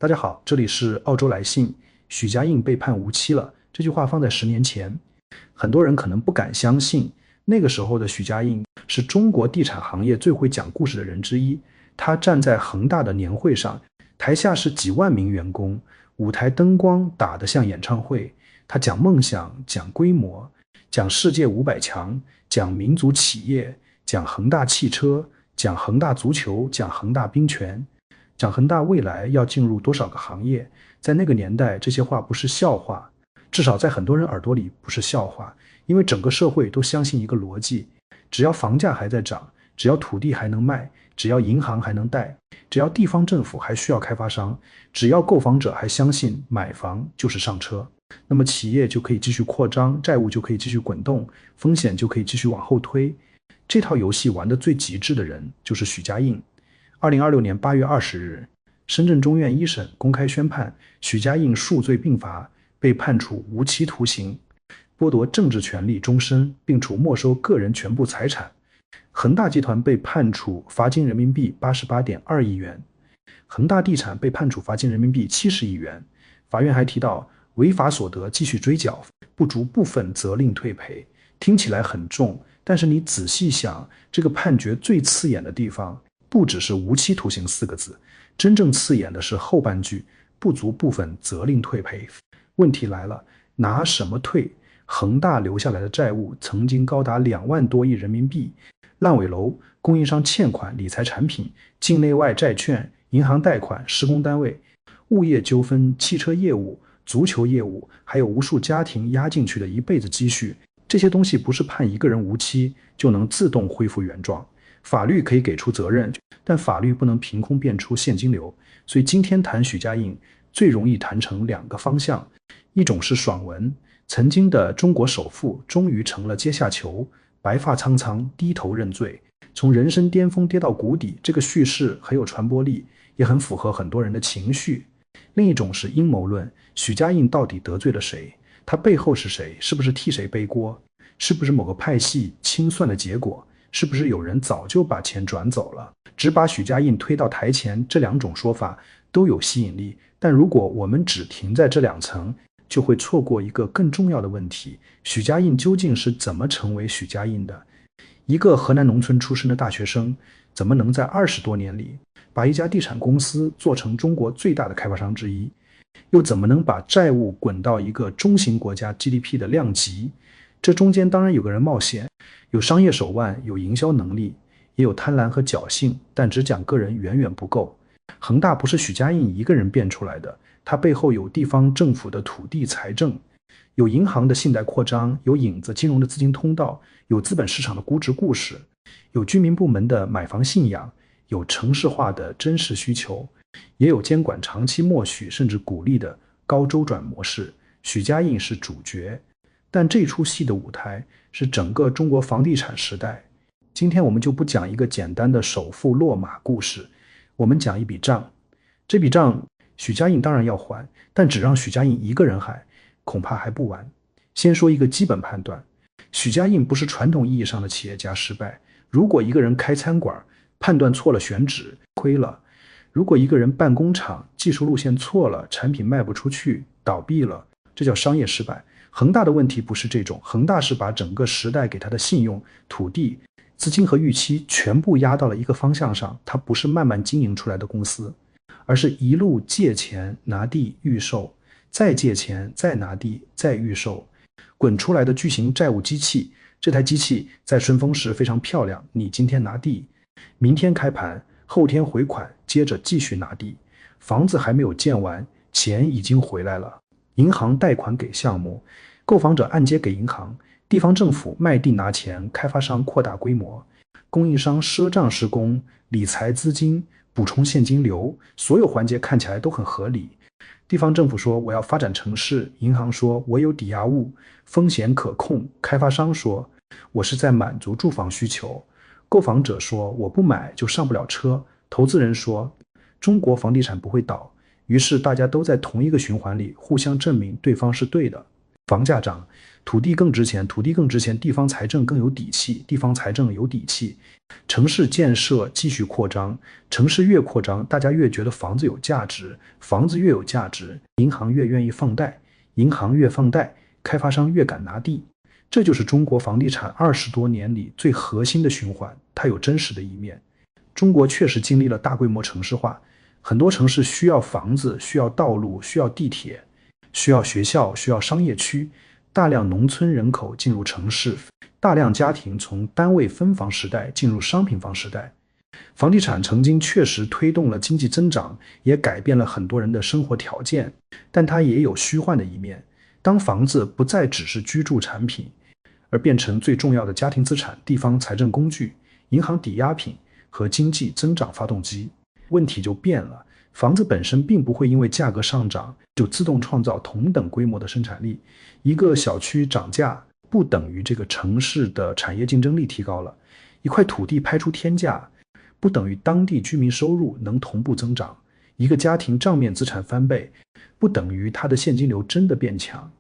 大家好，这里是澳洲来信。许家印被判无期了，这句话放在10年前，很多人可能不敢相信。那个时候的许家印是中国地产行业最会讲故事的人之一。他站在恒大的年会上，台下是几万名员工，舞台灯光打得像演唱会。他讲梦想，讲规模，讲世界500强，讲民族企业，讲恒大汽车，讲恒大足球，讲恒大冰泉，讲恒大未来要进入多少个行业。在那个年代，这些话不是笑话，至少在很多人耳朵里不是笑话，因为整个社会都相信一个逻辑：只要房价还在涨，只要土地还能卖，只要银行还能贷，只要地方政府还需要开发商，只要购房者还相信买房就是上车，那么企业就可以继续扩张，债务就可以继续滚动，风险就可以继续往后推。这套游戏玩得最极致的人就是许家印。2026年8月20日，深圳中院一审公开宣判许家印数罪并罚，被判处无期徒刑，剥夺政治权利终身，并处没收个人全部财产。恒大集团被判处罚金人民币88.2亿元，恒大地产被判处罚金人民币70亿元。法院还提到，违法所得继续追缴，不足部分责令退赔。听起来很重，但是你仔细想，这个判决最刺眼的地方不只是无期徒刑4个字，真正刺眼的是后半句，不足部分责令退赔。问题来了，拿什么退？恒大留下来的债务曾经高达2万多亿人民币，烂尾楼、供应商欠款、理财产品、境内外债券、银行贷款、施工单位、物业纠纷、汽车业务、足球业务，还有无数家庭压进去的一辈子积蓄，这些东西不是判一个人无期就能自动恢复原状。法律可以给出责任，但法律不能凭空变出现金流。所以今天谈许家印，最容易谈成2个方向，一种是爽文，曾经的中国首富终于成了阶下囚，白发苍苍，低头认罪，从人生巅峰跌到谷底，这个叙事很有传播力，也很符合很多人的情绪。另一种是阴谋论，许家印到底得罪了谁？他背后是谁？是不是替谁背锅？是不是某个派系清算的结果？是不是有人早就把钱转走了？只把许家印推到台前，这2种说法都有吸引力，但如果我们只停在这2层，就会错过一个更重要的问题：许家印究竟是怎么成为许家印的？一个河南农村出身的大学生，怎么能在20多年里把一家地产公司做成中国最大的开发商之一？又怎么能把债务滚到一个中型国家 GDP 的量级？这中间当然有个人冒险，有商业手腕，有营销能力，也有贪婪和侥幸，但只讲个人远远不够。恒大不是许家印一个人变出来的，它背后有地方政府的土地财政，有银行的信贷扩张，有影子金融的资金通道，有资本市场的估值故事，有居民部门的买房信仰，有城市化的真实需求，也有监管长期默许甚至鼓励的高周转模式。许家印是主角，但这出戏的舞台是整个中国房地产时代。今天我们就不讲一个简单的首富落马故事，我们讲一笔账。这笔账许家印当然要还，但只让许家印一个人还，恐怕还不完。先说一个基本判断，许家印不是传统意义上的企业家失败。如果一个人开餐馆，判断错了选址，亏了；如果一个人办工厂，技术路线错了，产品卖不出去，倒闭了，这叫商业失败。恒大的问题不是这种，恒大是把整个时代给他的信用、土地、资金和预期全部压到了一个方向上，它不是慢慢经营出来的公司，而是一路借钱拿地预售，再借钱再拿地再预售，滚出来的巨型债务机器。这台机器在顺风时非常漂亮，你今天拿地，明天开盘，后天回款，接着继续拿地，房子还没有建完，钱已经回来了。银行贷款给项目，购房者按揭给银行，地方政府卖地拿钱，开发商扩大规模，供应商赊账施工，理财资金，补充现金流，所有环节看起来都很合理。地方政府说我要发展城市，银行说我有抵押物，风险可控，开发商说我是在满足住房需求，购房者说我不买就上不了车，投资人说中国房地产不会倒。于是大家都在同一个循环里互相证明对方是对的。房价涨，土地更值钱，土地更值钱，地方财政更有底气，地方财政有底气，城市建设继续扩张，城市越扩张，大家越觉得房子有价值，房子越有价值，银行越愿意放贷，银行越放贷，开发商越敢拿地。这就是中国房地产20多年里最核心的循环，它有真实的一面。中国确实经历了大规模城市化，很多城市需要房子，需要道路，需要地铁，需要学校，需要商业区，大量农村人口进入城市，大量家庭从单位分房时代进入商品房时代。房地产曾经确实推动了经济增长，也改变了很多人的生活条件，但它也有虚幻的一面。当房子不再只是居住产品，而变成最重要的家庭资产、地方财政工具、银行抵押品和经济增长发动机，问题就变了。房子本身并不会因为价格上涨就自动创造同等规模的生产力。一个小区涨价不等于这个城市的产业竞争力提高了，一块土地拍出天价不等于当地居民收入能同步增长，一个家庭账面资产翻倍不等于它的现金流真的变强。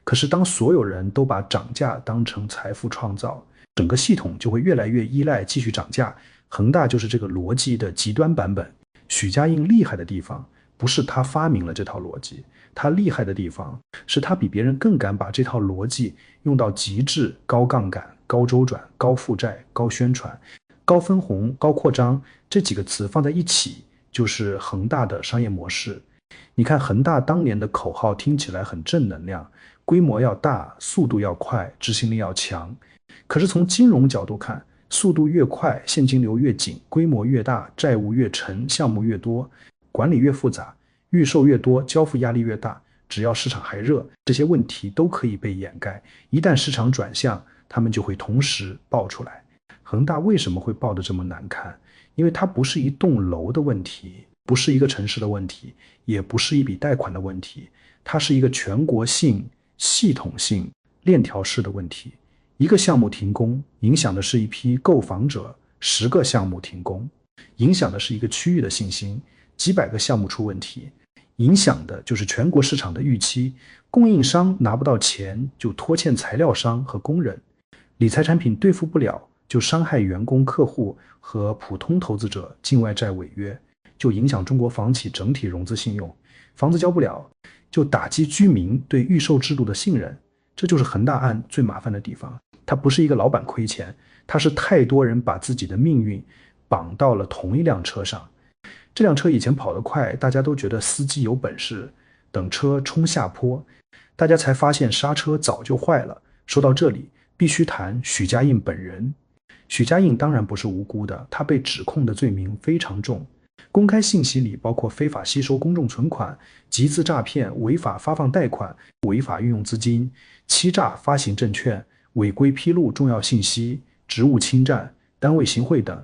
可是当所有人都把涨价当成财富创造，整个系统就会越来越依赖继续涨价。恒大就是这个逻辑的极端版本。许家印厉害的地方不是他发明了这套逻辑，他厉害的地方是他比别人更敢把这套逻辑用到极致，高杠杆、高周转、高负债、高宣传、高分红、高扩张，这几个词放在一起就是恒大的商业模式。你看恒大当年的口号听起来很正能量，规模要大，速度要快，执行力要强。可是从金融角度看，速度越快，现金流越紧，规模越大，债务越沉，项目越多，管理越复杂，预售越多，交付压力越大。只要市场还热，这些问题都可以被掩盖。一旦市场转向，他们就会同时爆出来。恒大为什么会爆得这么难看？因为它不是一栋楼的问题，不是一个城市的问题，也不是一笔贷款的问题，它是一个全国性、系统性、链条式的问题。一个项目停工，影响的是一批购房者；10个项目停工，影响的是一个区域的信心；几百个项目出问题，影响的就是全国市场的预期。供应商拿不到钱，就拖欠材料商和工人；理财产品兑付不了，就伤害员工、客户和普通投资者；境外债违约，就影响中国房企整体融资信用；房子交不了，就打击居民对预售制度的信任。这就是恒大案最麻烦的地方。它不是一个老板亏钱，它是太多人把自己的命运绑到了同一辆车上。这辆车以前跑得快，大家都觉得司机有本事，等车冲下坡，大家才发现刹车早就坏了。说到这里，必须谈许家印本人。许家印当然不是无辜的，他被指控的罪名非常重。公开信息里包括非法吸收公众存款、集资诈骗、违法发放贷款、违法运用资金、欺诈发行证券、违规披露重要信息、职务侵占、单位行贿等。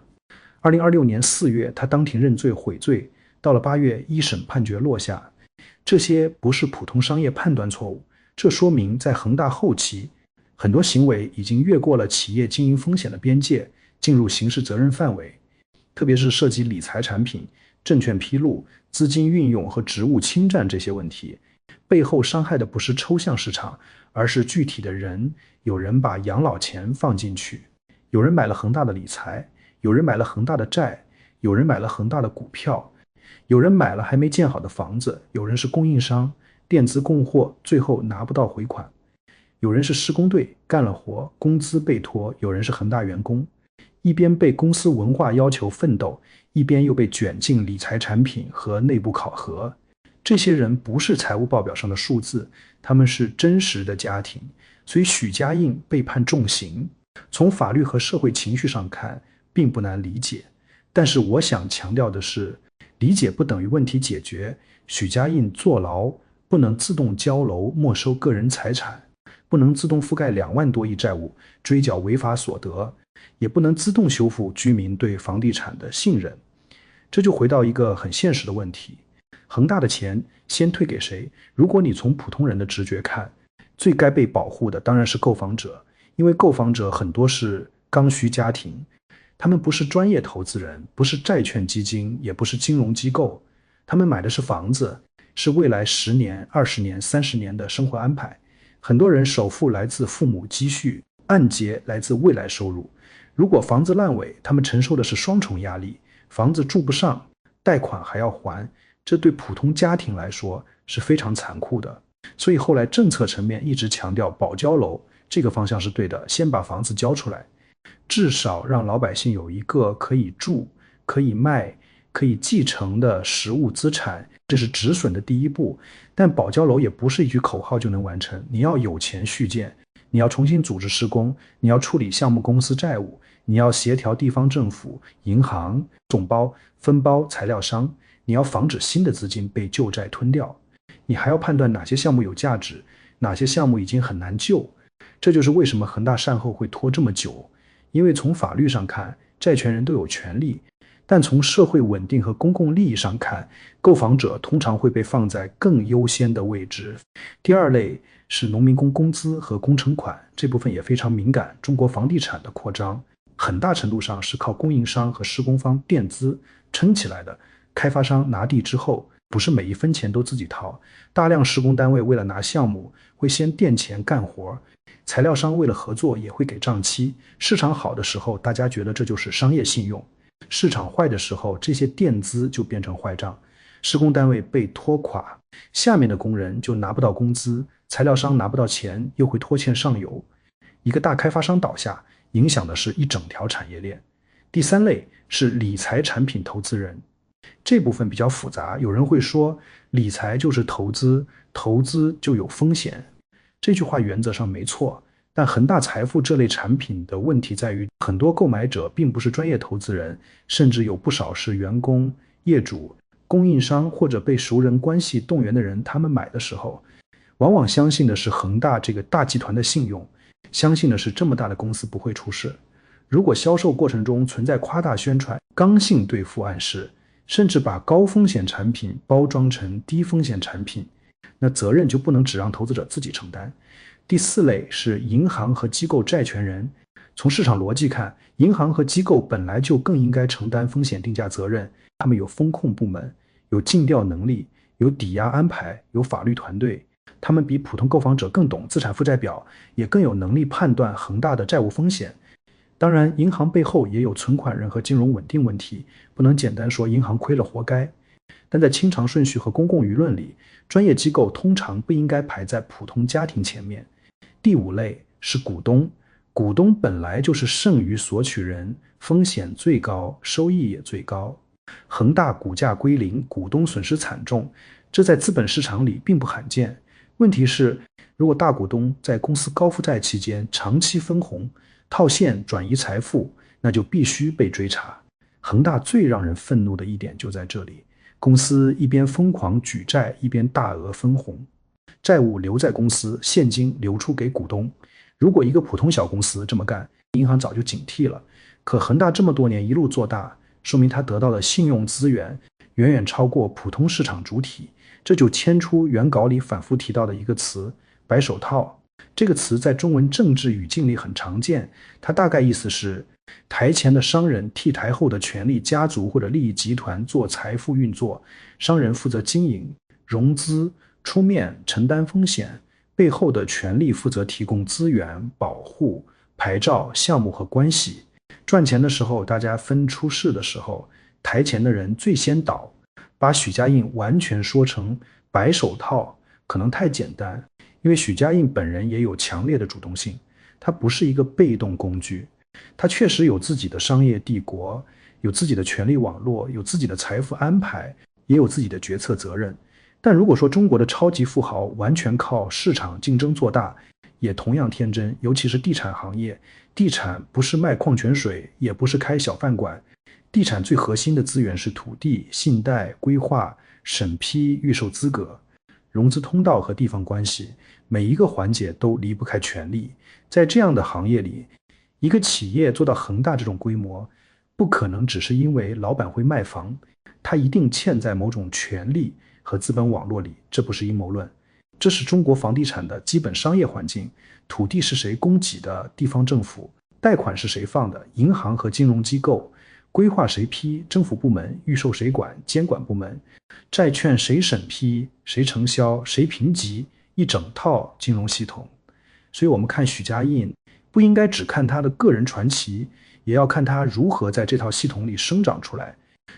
2026年4月，他当庭认罪悔罪，到了8月，一审判决落下。这些不是普通商业判断错误，这说明在恒大后期，很多行为已经越过了企业经营风险的边界，进入刑事责任范围。特别是涉及理财产品、证券披露、资金运用和职务侵占这些问题，背后伤害的不是抽象市场，而是具体的人。有人把养老钱放进去，有人买了恒大的理财，有人买了恒大的债，有人买了恒大的股票，有人买了还没建好的房子，有人是供应商，垫资供货，最后拿不到回款。有人是施工队，干了活，工资被拖，有人是恒大员工，一边被公司文化要求奋斗，一边又被卷进理财产品和内部考核。这些人不是财务报表上的数字，他们是真实的家庭。所以许家印被判重刑，从法律和社会情绪上看并不难理解。但是我想强调的是，理解不等于问题解决。许家印坐牢不能自动交楼没收个人财产，不能自动覆盖2万多亿债务，追缴违法所得，也不能自动修复居民对房地产的信任。这就回到一个很现实的问题，恒大的钱先退给谁？如果你从普通人的直觉看，最该被保护的当然是购房者，因为购房者很多是刚需家庭，他们不是专业投资人，不是债券基金，也不是金融机构，他们买的是房子，是未来10年、20年、30年的生活安排。很多人首付来自父母积蓄，按揭来自未来收入。如果房子烂尾，他们承受的是双重压力，房子住不上，贷款还要还，这对普通家庭来说是非常残酷的。所以后来政策层面一直强调保交楼，这个方向是对的，先把房子交出来，至少让老百姓有一个可以住、可以卖、可以继承的实物资产，这是止损的第一步。但保交楼也不是一句口号就能完成，你要有钱续建，你要重新组织施工，你要处理项目公司债务，你要协调地方政府、银行、总包、分包、材料商，你要防止新的资金被旧债吞掉，你还要判断哪些项目有价值，哪些项目已经很难救。这就是为什么恒大善后会拖这么久，因为从法律上看，债权人都有权利，但从社会稳定和公共利益上看，购房者通常会被放在更优先的位置。第二类是农民工工资和工程款，这部分也非常敏感。中国房地产的扩张很大程度上是靠供应商和施工方垫资撑起来的。开发商拿地之后，不是每一分钱都自己掏，大量施工单位为了拿项目，会先垫钱干活，材料商为了合作也会给账期。市场好的时候，大家觉得这就是商业信用；市场坏的时候，这些垫资就变成坏账，施工单位被拖垮，下面的工人就拿不到工资，材料商拿不到钱，又会拖欠上游。一个大开发商倒下，影响的是一整条产业链。第三类是理财产品投资人，这部分比较复杂，有人会说理财就是投资，投资就有风险。这句话原则上没错，但恒大财富这类产品的问题在于，很多购买者并不是专业投资人，甚至有不少是员工、业主、供应商或者被熟人关系动员的人，他们买的时候往往相信的是恒大这个大集团的信用，相信的是这么大的公司不会出事。如果销售过程中存在夸大宣传、刚性兑付暗示，甚至把高风险产品包装成低风险产品，那责任就不能只让投资者自己承担。第四类是银行和机构债权人。从市场逻辑看，银行和机构本来就更应该承担风险定价责任，他们有风控部门，有尽调能力，有抵押安排，有法律团队，他们比普通购房者更懂资产负债表，也更有能力判断恒大的债务风险。当然，银行背后也有存款人和金融稳定问题，不能简单说银行亏了活该。但在清偿顺序和公共舆论里，专业机构通常不应该排在普通家庭前面。第五类是股东，股东本来就是剩余索取人，风险最高，收益也最高。恒大股价归零，股东损失惨重，这在资本市场里并不罕见。问题是，如果大股东在公司高负债期间长期分红，套现转移财富，那就必须被追查。恒大最让人愤怒的一点就在这里，公司一边疯狂举债，一边大额分红，债务留在公司，现金流出给股东。如果一个普通小公司这么干，银行早就警惕了。可恒大这么多年一路做大，说明他得到的信用资源远远超过普通市场主体，这就牵出原稿里反复提到的一个词——白手套。这个词在中文政治语境里很常见，它大概意思是台前的商人替台后的权力家族或者利益集团做财富运作，商人负责经营、融资、出面承担风险，背后的权力负责提供资源、保护、牌照、项目和关系。赚钱的时候大家分，出事的时候台前的人最先倒。把许家印完全说成白手套可能太简单，因为许家印本人也有强烈的主动性，他不是一个被动工具，他确实有自己的商业帝国，有自己的权力网络，有自己的财富安排，也有自己的决策责任。但如果说中国的超级富豪完全靠市场竞争做大，也同样天真。尤其是地产行业，地产不是卖矿泉水，也不是开小饭馆，地产最核心的资源是土地、信贷、规划、审批、预售资格、融资通道和地方关系，每一个环节都离不开权力。在这样的行业里，一个企业做到恒大这种规模，不可能只是因为老板会卖房，他一定嵌在某种权力和资本网络里，这不是阴谋论。这是中国房地产的基本商业环境，土地是谁供给的，地方政府，贷款是谁放的，银行和金融机构，规划谁批，政府部门，预售谁管，监管部门，债券谁审批，谁承销，谁评级，一整套金融系统。所以我们看许家印，不应该只看他的个人传奇，也要看他如何在这套系统里生长出来。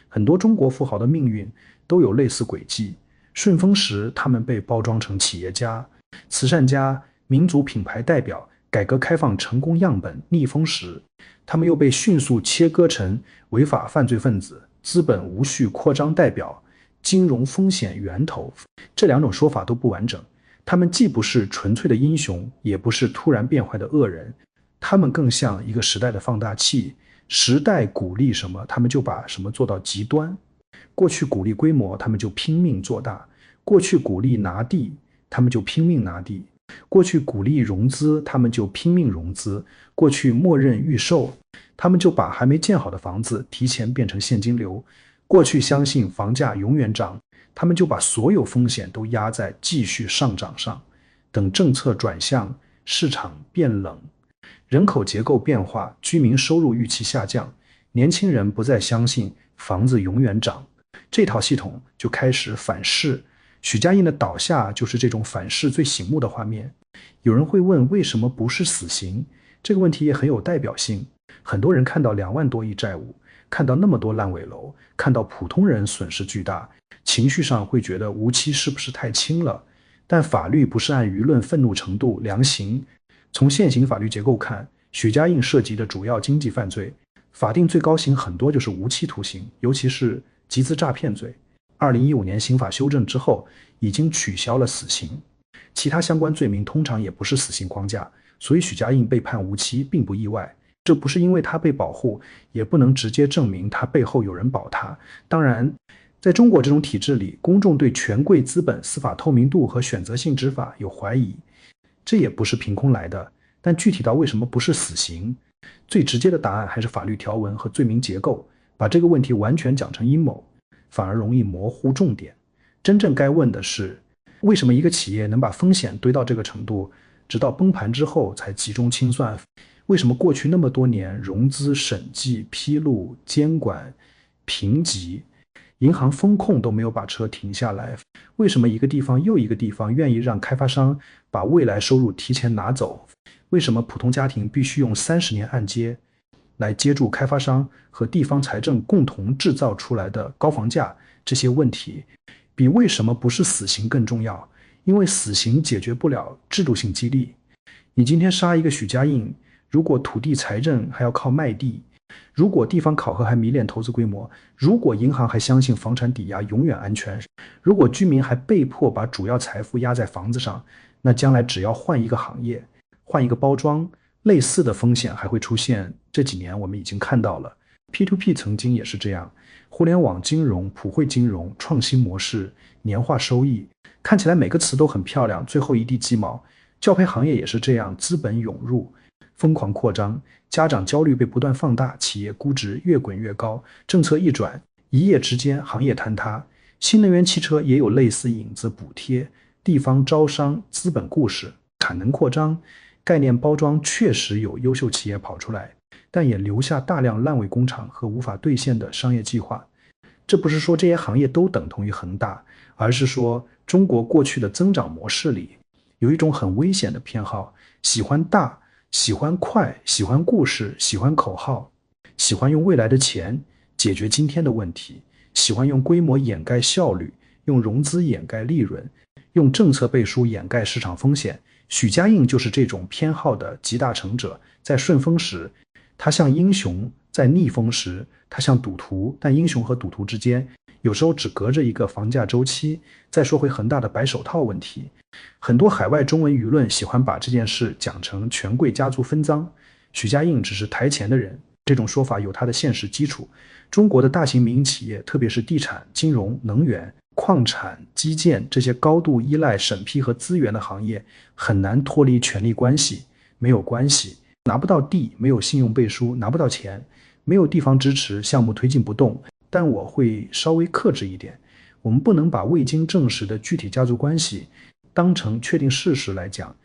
很多中国富豪的命运都有类似轨迹。顺风时，他们被包装成企业家、慈善家、民族品牌代表、改革开放成功样本；逆风时，他们又被迅速切割成违法犯罪分子、资本无序扩张代表、金融风险源头。这两种说法都不完整。他们既不是纯粹的英雄，也不是突然变坏的恶人，他们更像一个时代的放大器。时代鼓励什么，他们就把什么做到极端。过去鼓励规模，他们就拼命做大；过去鼓励拿地，他们就拼命拿地；过去鼓励融资，他们就拼命融资；过去默认预售，他们就把还没建好的房子提前变成现金流；过去相信房价永远涨，他们就把所有风险都压在继续上涨上。等政策转向，市场变冷，人口结构变化，居民收入预期下降，年轻人不再相信房子永远涨，这套系统就开始反噬。许家印的倒下就是这种反噬最醒目的画面。有人会问，为什么不是死刑？这个问题也很有代表性。很多人看到2万多亿债务，看到那么多烂尾楼，看到普通人损失巨大，情绪上会觉得无期是不是太轻了？但法律不是按舆论愤怒程度量刑。从现行法律结构看，许家印涉及的主要经济犯罪，法定最高刑很多就是无期徒刑，尤其是集资诈骗罪。2015年刑法修正之后，已经取消了死刑，其他相关罪名通常也不是死刑框架，所以许家印被判无期并不意外。这不是因为他被保护，也不能直接证明他背后有人保他。当然，在中国这种体制里，公众对权贵资本司法透明度和选择性执法有怀疑，这也不是凭空来的。但具体到为什么不是死刑，最直接的答案还是法律条文和罪名结构。把这个问题完全讲成阴谋，反而容易模糊重点。真正该问的是，为什么一个企业能把风险堆到这个程度，直到崩盘之后才集中清算？为什么过去那么多年，融资审计、披露、监管、评级，银行风控都没有把车停下来？为什么一个地方又一个地方愿意让开发商把未来收入提前拿走？为什么普通家庭必须用30年按揭来接住开发商和地方财政共同制造出来的高房价？这些问题比为什么不是死刑更重要，因为死刑解决不了制度性激励。你今天杀一个许家印，如果土地财政还要靠卖地，如果地方考核还迷恋投资规模，如果银行还相信房产抵押永远安全，如果居民还被迫把主要财富压在房子上，那将来只要换一个行业，换一个包装，类似的风险还会出现。这几年我们已经看到了， P2P 曾经也是这样，互联网金融、普惠金融、创新模式、年化收益，看起来每个词都很漂亮，最后一地鸡毛。教培行业也是这样，资本涌入，疯狂扩张，家长焦虑被不断放大，企业估值越滚越高，政策一转，一夜之间行业坍塌。新能源汽车也有类似影子补贴，地方招商，资本故事，产能扩张，概念包装确实有优秀企业跑出来，但也留下大量烂尾工厂和无法兑现的商业计划。这不是说这些行业都等同于恒大，而是说中国过去的增长模式里有一种很危险的偏好，喜欢大，喜欢快，喜欢故事，喜欢口号，喜欢用未来的钱解决今天的问题，喜欢用规模掩盖效率，用融资掩盖利润，用政策背书掩盖市场风险。许家印就是这种偏好的集大成者。在顺风时，他像英雄；在逆风时，他像赌徒。但英雄和赌徒之间有时候只隔着一个房价周期。再说回恒大的白手套问题，很多海外中文舆论喜欢把这件事讲成权贵家族分赃，许家印只是台前的人，这种说法有它的现实基础。中国的大型民营企业，特别是地产、金融、能源、矿产、基建这些高度依赖审批和资源的行业，很难脱离权力关系。没有关系，拿不到地，没有信用背书，拿不到钱，没有地方支持，项目推进不动。但我会稍微克制一点，我们不能把未经证实的具体家族关系当成确定事实来讲。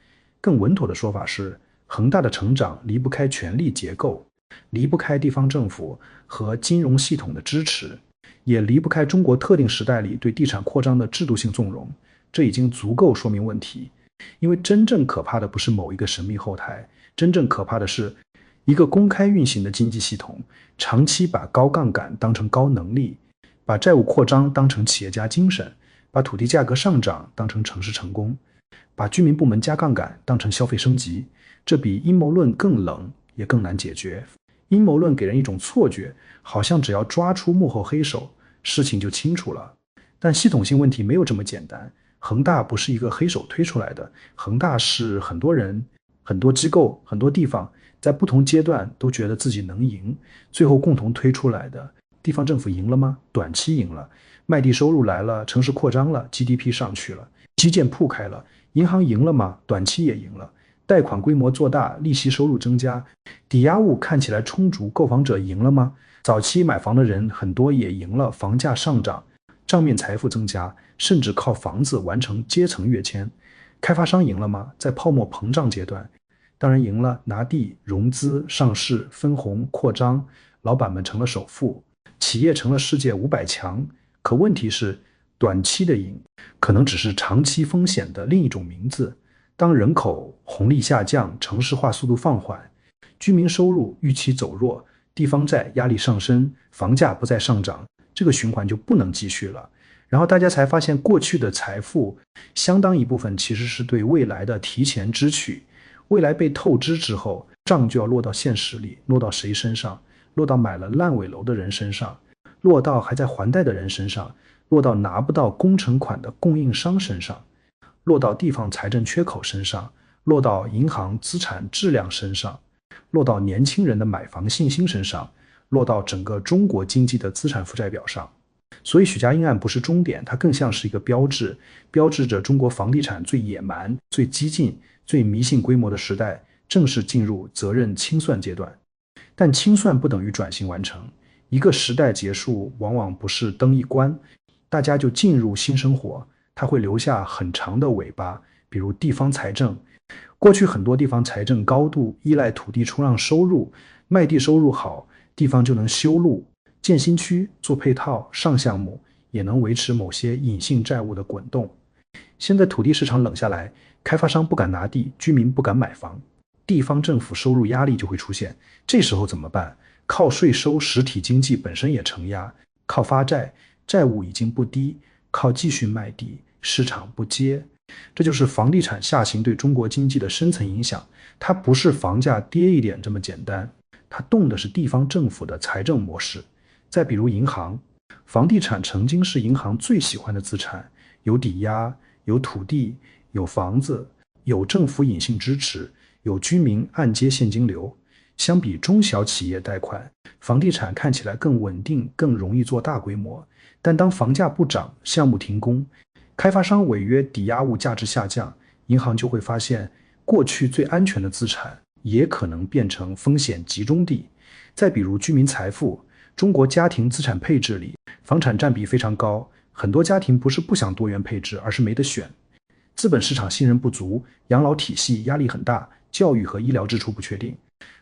更稳妥的说法是，恒大的成长离不开权力结构，离不开地方政府和金融系统的支持，也离不开中国特定时代里对地产扩张的制度性纵容。这已经足够说明问题。因为真正可怕的不是某一个神秘后台，真正可怕的是一个公开运行的经济系统，长期把高杠杆当成高能力，把债务扩张当成企业家精神，把土地价格上涨当成城市成功，把居民部门加杠杆当成消费升级。这比阴谋论更冷，也更难解决。阴谋论给人一种错觉，好像只要抓出幕后黑手，事情就清楚了。但系统性问题没有这么简单。恒大不是一个黑手推出来的，恒大是很多人、很多机构、很多地方在不同阶段都觉得自己能赢，最后共同推出来的。地方政府赢了吗？短期赢了，卖地收入来了，城市扩张了， GDP 上去了，基建铺开了。银行赢了吗？短期也赢了，贷款规模做大，利息收入增加，抵押物看起来充足，购房者赢了吗？早期买房的人很多也赢了，房价上涨，账面财富增加，甚至靠房子完成阶层跃迁。开发商赢了吗？在泡沫膨胀阶段，当然赢了，拿地、融资、上市、分红、扩张，老板们成了首富，企业成了世界500强。可问题是，短期的赢可能只是长期风险的另一种名字。当人口红利下降，城市化速度放缓，居民收入预期走弱，地方债压力上升，房价不再上涨，这个循环就不能继续了。然后大家才发现，过去的财富相当一部分其实是对未来的提前支取，未来被透支之后，账就要落到现实里，落到谁身上？落到买了烂尾楼的人身上，落到还在还贷的人身上，落到拿不到工程款的供应商身上，落到地方财政缺口身上，落到银行资产质量身上，落到年轻人的买房信心身上，落到整个中国经济的资产负债表上。所以许家印案不是终点，它更像是一个标志，标志着中国房地产最野蛮、最激进、最迷信规模的时代正式进入责任清算阶段。但清算不等于转型完成，一个时代结束往往不是灯一关，大家就进入新生活，它会留下很长的尾巴。比如地方财政，过去很多地方财政高度依赖土地出让收入，卖地收入好，地方就能修路、建新区、做配套、上项目，也能维持某些隐性债务的滚动。现在土地市场冷下来，开发商不敢拿地，居民不敢买房，地方政府收入压力就会出现。这时候怎么办？靠税收，实体经济本身也承压；靠发债，债务已经不低；靠继续卖地，市场不接。这就是房地产下行对中国经济的深层影响。它不是房价跌一点这么简单，它动的是地方政府的财政模式。再比如银行，房地产曾经是银行最喜欢的资产，有抵押，有土地，有房子，有政府隐性支持，有居民按揭现金流。相比中小企业贷款，房地产看起来更稳定，更容易做大规模。但当房价不涨，项目停工，开发商违约，抵押物价值下降，银行就会发现，过去最安全的资产也可能变成风险集中地。再比如居民财富，中国家庭资产配置里，房产占比非常高，很多家庭不是不想多元配置，而是没得选。资本市场信任不足，养老体系压力很大，教育和医疗支出不确定。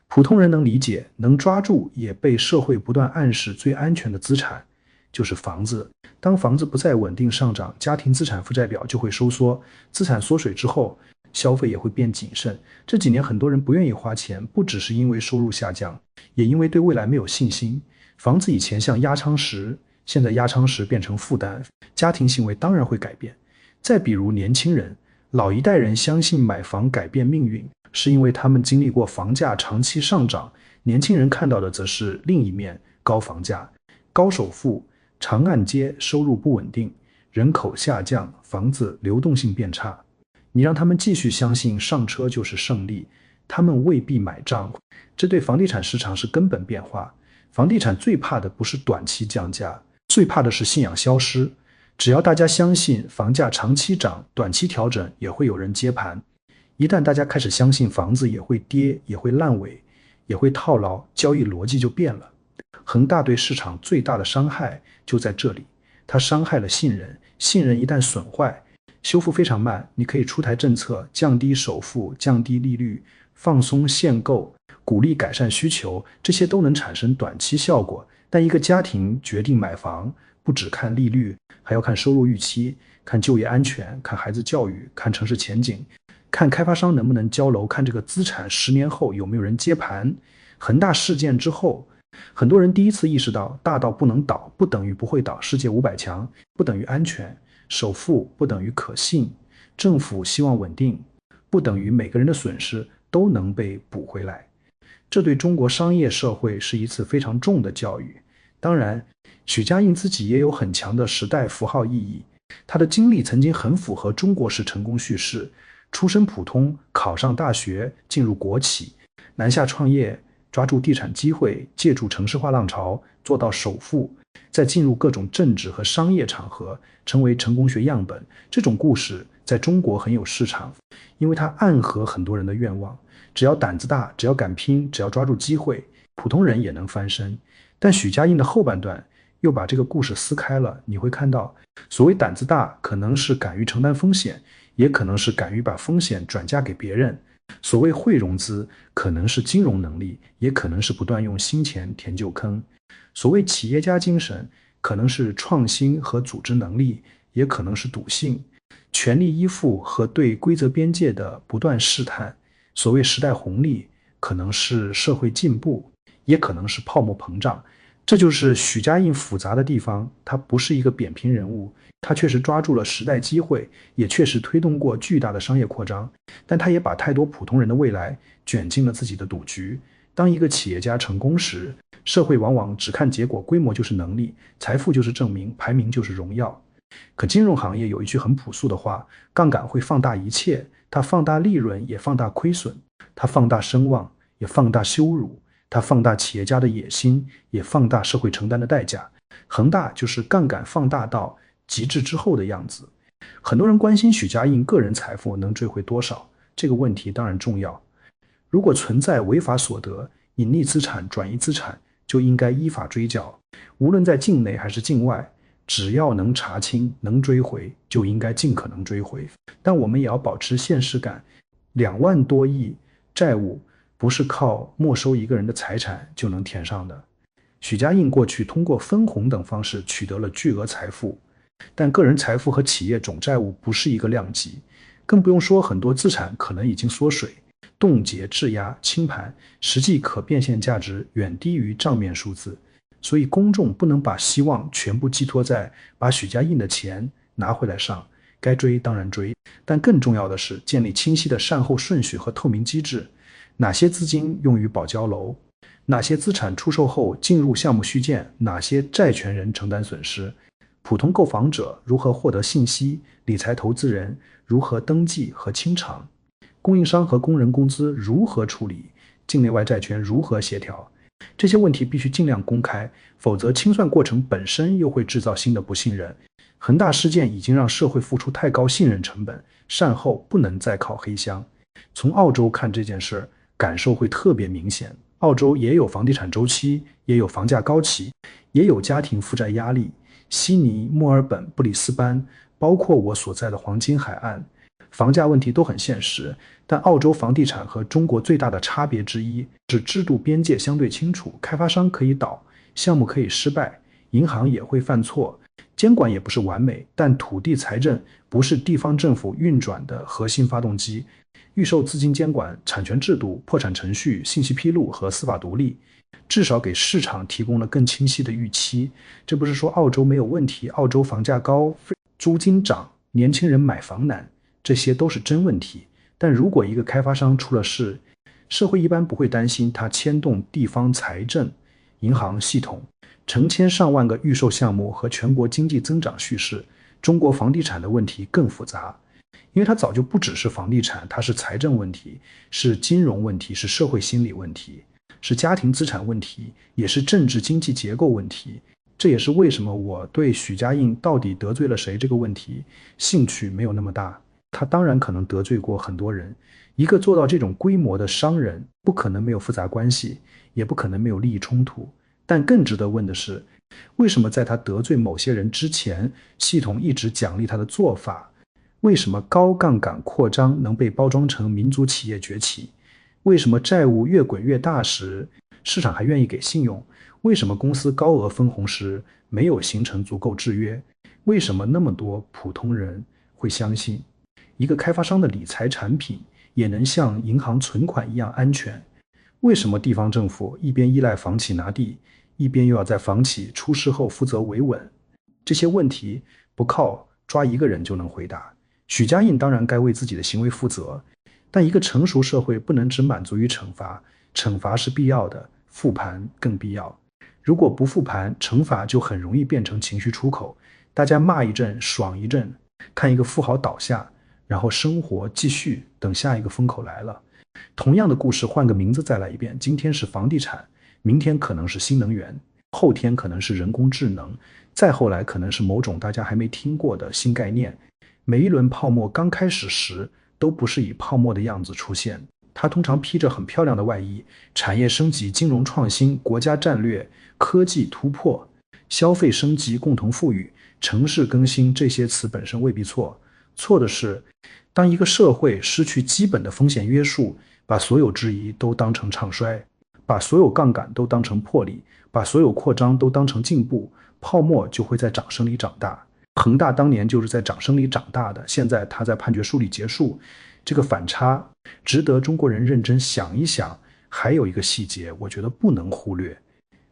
普通人能理解，能抓住，也被社会不断暗示最安全的资产就是房子。当房子不再稳定上涨，家庭资产负债表就会收缩，资产缩水之后，消费也会变谨慎。这几年很多人不愿意花钱，不只是因为收入下降，也因为对未来没有信心。房子以前像压舱石，现在压舱石变成负担，家庭行为当然会改变。再比如年轻人，老一代人相信买房改变命运，是因为他们经历过房价长期上涨，年轻人看到的则是另一面，高房价、高首付、长按揭，收入不稳定，人口下降，房子流动性变差。你让他们继续相信上车就是胜利，他们未必买账。这对房地产市场是根本变化。房地产最怕的不是短期降价，最怕的是信仰消失。只要大家相信房价长期涨，短期调整也会有人接盘。一旦大家开始相信房子也会跌，也会烂尾，也会套牢，交易逻辑就变了。恒大对市场最大的伤害就在这里，它伤害了信任，信任一旦损坏，修复非常慢。你可以出台政策，降低首付，降低利率，放松限购，鼓励改善需求，这些都能产生短期效果。但一个家庭决定买房，不只看利率，还要看收入预期，看就业安全，看孩子教育，看城市前景。看开发商能不能交楼，看这个资产10年后有没有人接盘。恒大事件之后，很多人第一次意识到，大到不能倒不等于不会倒，世界500强不等于安全，首富不等于可信，政府希望稳定不等于每个人的损失都能被补回来。这对中国商业社会是一次非常重的教育。当然，许家印自己也有很强的时代符号意义。他的经历曾经很符合中国式成功叙事，出身普通，考上大学，进入国企，南下创业，抓住地产机会，借助城市化浪潮做到首富，再进入各种政治和商业场合，成为成功学样本。这种故事在中国很有市场，因为它暗合很多人的愿望。只要胆子大，只要敢拼，只要抓住机会，普通人也能翻身。但许家印的后半段又把这个故事撕开了，你会看到，所谓胆子大，可能是敢于承担风险，也可能是敢于把风险转嫁给别人。所谓会融资，可能是金融能力，也可能是不断用新钱填旧坑。所谓企业家精神，可能是创新和组织能力，也可能是赌性、权力依附和对规则边界的不断试探。所谓时代红利，可能是社会进步，也可能是泡沫膨胀。这就是许家印复杂的地方，他不是一个扁平人物，他确实抓住了时代机会，也确实推动过巨大的商业扩张，但他也把太多普通人的未来卷进了自己的赌局。当一个企业家成功时，社会往往只看结果，规模就是能力，财富就是证明，排名就是荣耀。可金融行业有一句很朴素的话，杠杆会放大一切，它放大利润，也放大亏损，它放大声望，也放大羞辱，它放大企业家的野心，也放大社会承担的代价。恒大就是杠杆放大到极致之后的样子。很多人关心许家印个人财富能追回多少，这个问题当然重要。如果存在违法所得、隐匿资产、转移资产，就应该依法追缴，无论在境内还是境外，只要能查清、能追回，就应该尽可能追回。但我们也要保持现实感，2万多亿债务不是靠没收一个人的财产就能填上的。许家印过去通过分红等方式取得了巨额财富，但个人财富和企业总债务不是一个量级，更不用说很多资产可能已经缩水、冻结、质押、清盘，实际可变现价值远低于账面数字。所以公众不能把希望全部寄托在把许家印的钱拿回来上，该追当然追，但更重要的是建立清晰的善后顺序和透明机制。哪些资金用于保交楼，哪些资产出售后进入项目续建，哪些债权人承担损失，普通购房者如何获得信息，理财投资人如何登记和清偿，供应商和工人工资如何处理，境内外债权如何协调，这些问题必须尽量公开，否则清算过程本身又会制造新的不信任。恒大事件已经让社会付出太高信任成本，善后不能再靠黑箱。从澳洲看这件事，感受会特别明显。澳洲也有房地产周期，也有房价高企，也有家庭负债压力。悉尼、墨尔本、布里斯班，包括我所在的黄金海岸，房价问题都很现实。但澳洲房地产和中国最大的差别之一是制度边界相对清楚，开发商可以倒，项目可以失败，银行也会犯错，监管也不是完美，但土地财政不是地方政府运转的核心发动机。预售资金监管、产权制度、破产程序、信息披露和司法独立，至少给市场提供了更清晰的预期。这不是说澳洲没有问题，澳洲房价高、租金涨、年轻人买房难，这些都是真问题。但如果一个开发商出了事，社会一般不会担心他牵动地方财政、银行系统、成千上万个预售项目和全国经济增长叙事。中国房地产的问题更复杂，因为它早就不只是房地产，它是财政问题，是金融问题，是社会心理问题，是家庭资产问题，也是政治经济结构问题。这也是为什么我对许家印到底得罪了谁这个问题兴趣没有那么大。他当然可能得罪过很多人，一个做到这种规模的商人，不可能没有复杂关系，也不可能没有利益冲突。但更值得问的是，为什么在他得罪某些人之前，系统一直奖励他的做法？为什么高杠杆扩张能被包装成民族企业崛起？为什么债务越滚越大时，市场还愿意给信用？为什么公司高额分红时没有形成足够制约？为什么那么多普通人会相信？一个开发商的理财产品也能像银行存款一样安全。为什么地方政府一边依赖房企拿地，一边又要在房企出事后负责维稳？这些问题不靠抓一个人就能回答。许家印当然该为自己的行为负责，但一个成熟社会不能只满足于惩罚，惩罚是必要的，复盘更必要。如果不复盘，惩罚就很容易变成情绪出口，大家骂一阵，爽一阵，看一个富豪倒下，然后生活继续，等下一个风口来了。同样的故事换个名字再来一遍，今天是房地产，明天可能是新能源，后天可能是人工智能，再后来可能是某种大家还没听过的新概念。每一轮泡沫刚开始时都不是以泡沫的样子出现，它通常披着很漂亮的外衣，产业升级、金融创新、国家战略、科技突破、消费升级、共同富裕、城市更新，这些词本身未必错，错的是当一个社会失去基本的风险约束，把所有质疑都当成唱衰，把所有杠杆都当成魄力，把所有扩张都当成进步，泡沫就会在掌声里长大。恒大当年就是在掌声里长大的，现在他在判决书里结束，这个反差值得中国人认真想一想。还有一个细节我觉得不能忽略，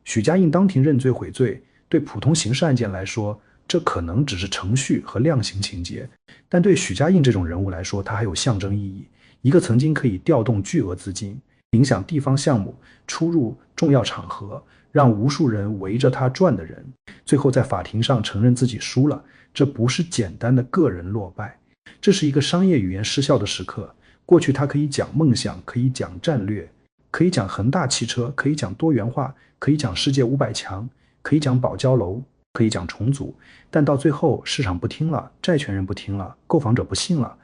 许家印当庭认罪悔罪，对普通刑事案件来说这可能只是程序和量刑情节，但对许家印这种人物来说，他还有象征意义。一个曾经可以调动巨额资金，影响地方项目，出入重要场合，让无数人围着他转的人，最后在法庭上承认自己输了，这不是简单的个人落败，这是一个商业语言失效的时刻。过去他可以讲梦想，可以讲战略，可以讲恒大汽车，可以讲多元化，可以讲世界500强，可以讲保交楼，可以讲重组，但到最后市场不听了，债权人不听了，购房者不信了，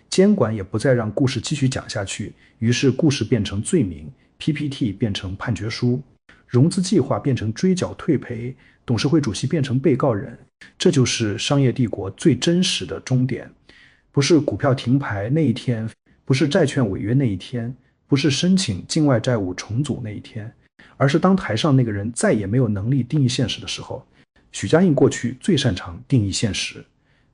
监管也不再让故事继续讲下去，于是故事变成罪名， PPT 变成判决书，融资计划变成追缴退赔，董事会主席变成被告人。这就是商业帝国最真实的终点，不是股票停牌那一天，不是债券违约那一天，不是申请境外债务重组那一天，而是当台上那个人再也没有能力定义现实的时候。许家印过去最擅长定义现实，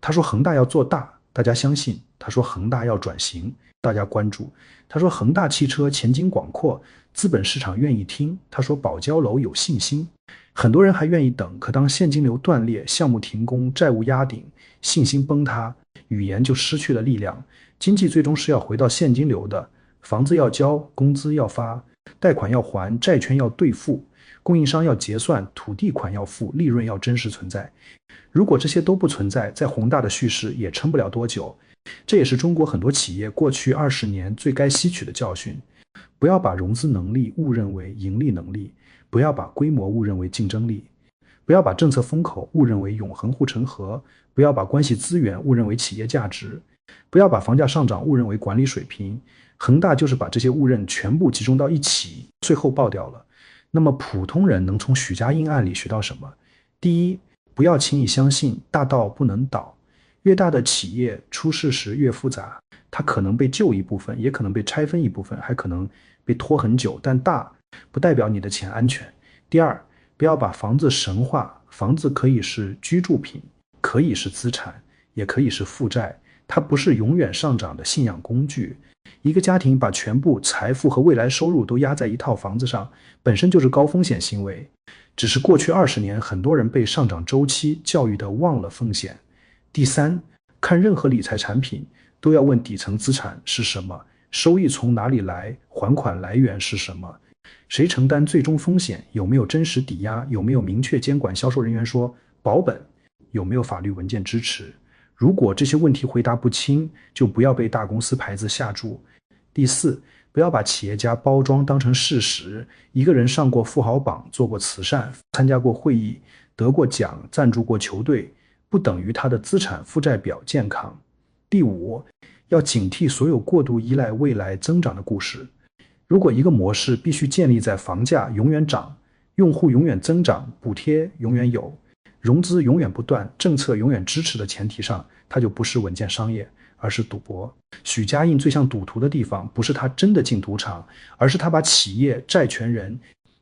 他说恒大要做大，大家相信；他说恒大要转型，大家关注；他说恒大汽车前景广阔，资本市场愿意听；他说保交楼有信心。很多人还愿意等，可当现金流断裂，项目停工，债务压顶，信心崩塌，语言就失去了力量。经济最终是要回到现金流的，房子要交，工资要发，贷款要还，债权要兑付，供应商要结算，土地款要付，利润要真实存在。如果这些都不存在，再宏大的叙事也撑不了多久。这也是中国很多企业过去20年最该吸取的教训。不要把融资能力误认为盈利能力，不要把规模误认为竞争力，不要把政策风口误认为永恒护城河，不要把关系资源误认为企业价值，不要把房价上涨误认为管理水平。恒大就是把这些误认全部集中到一起，最后爆掉了。那么普通人能从许家印案里学到什么？第一，不要轻易相信大到不能倒，越大的企业出事时越复杂，它可能被救一部分，也可能被拆分一部分，还可能被拖很久，但大不代表你的钱安全。第二，不要把房子神化，房子可以是居住品，可以是资产，也可以是负债，它不是永远上涨的信仰工具。一个家庭把全部财富和未来收入都压在一套房子上，本身就是高风险行为。只是过去20年，很多人被上涨周期教育的忘了风险。第三，看任何理财产品都要问底层资产是什么，收益从哪里来，还款来源是什么，谁承担最终风险，有没有真实抵押，有没有明确监管销售人员说保本，有没有法律文件支持。如果这些问题回答不清，就不要被大公司牌子吓住。第四，不要把企业家包装当成事实。一个人上过富豪榜，做过慈善，参加过会议，得过奖，赞助过球队，不等于他的资产负债表健康。第五，要警惕所有过度依赖未来增长的故事。如果一个模式必须建立在房价永远涨，用户永远增长，补贴永远有，融资永远不断，政策永远支持的前提上，它就不是稳健商业，而是赌博。许家印最像赌徒的地方，不是他真的进赌场，而是他把企业、债权人、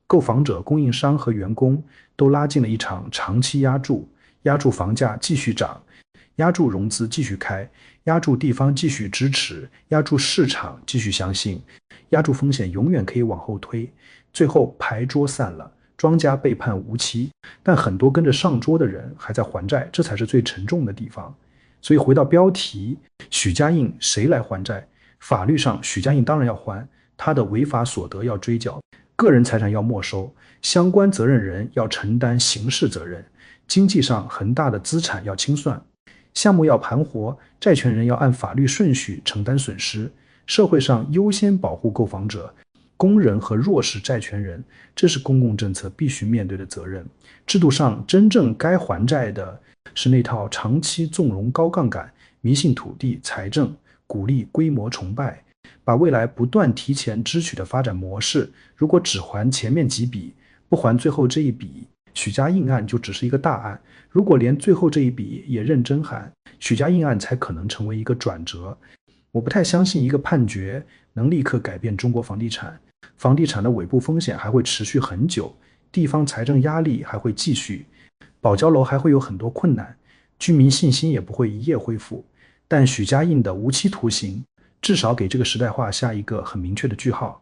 购房者、供应商和员工都拉进了一场长期压住，压住房价继续涨，压住融资继续开，压住地方继续支持，压住市场继续相信，压住风险永远可以往后推，最后牌桌散了，庄家被判无期，但很多跟着上桌的人还在还债，这才是最沉重的地方。所以回到标题，许家印谁来还债？法律上许家印当然要还，他的违法所得要追缴，个人财产要没收，相关责任人要承担刑事责任，经济上恒大的资产要清算，项目要盘活，债权人要按法律顺序承担损失，社会上优先保护购房者，工人和弱势债权人，这是公共政策必须面对的责任。制度上真正该还债的是那套长期纵容高杠杆、迷信土地财政、鼓励规模崇拜，把未来不断提前支取的发展模式，如果只还前面几笔，不还最后这一笔，许家印案就只是一个大案。如果连最后这一笔也认真还，许家印案才可能成为一个转折。我不太相信一个判决能立刻改变中国房地产，房地产的尾部风险还会持续很久，地方财政压力还会继续，保交楼还会有很多困难，居民信心也不会一夜恢复。但许家印的无期徒刑至少给这个时代画下一个很明确的句号。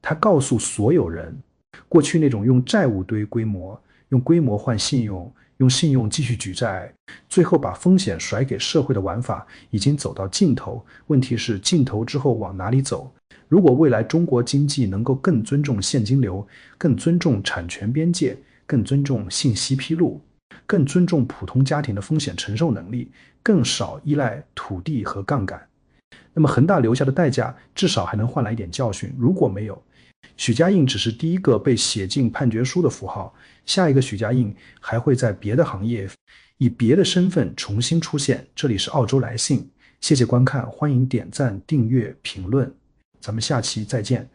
他告诉所有人，过去那种用债务堆规模，用规模换信用，用信用继续举债，最后把风险甩给社会的玩法已经走到尽头。问题是尽头之后往哪里走？如果未来中国经济能够更尊重现金流，更尊重产权边界，更尊重信息披露，更尊重普通家庭的风险承受能力，更少依赖土地和杠杆，那么恒大留下的代价至少还能换来一点教训。如果没有，许家印只是第一个被写进判决书的符号，下一个许家印还会在别的行业以别的身份重新出现。这里是澳洲来信，谢谢观看，欢迎点赞、订阅、评论，咱们下期再见。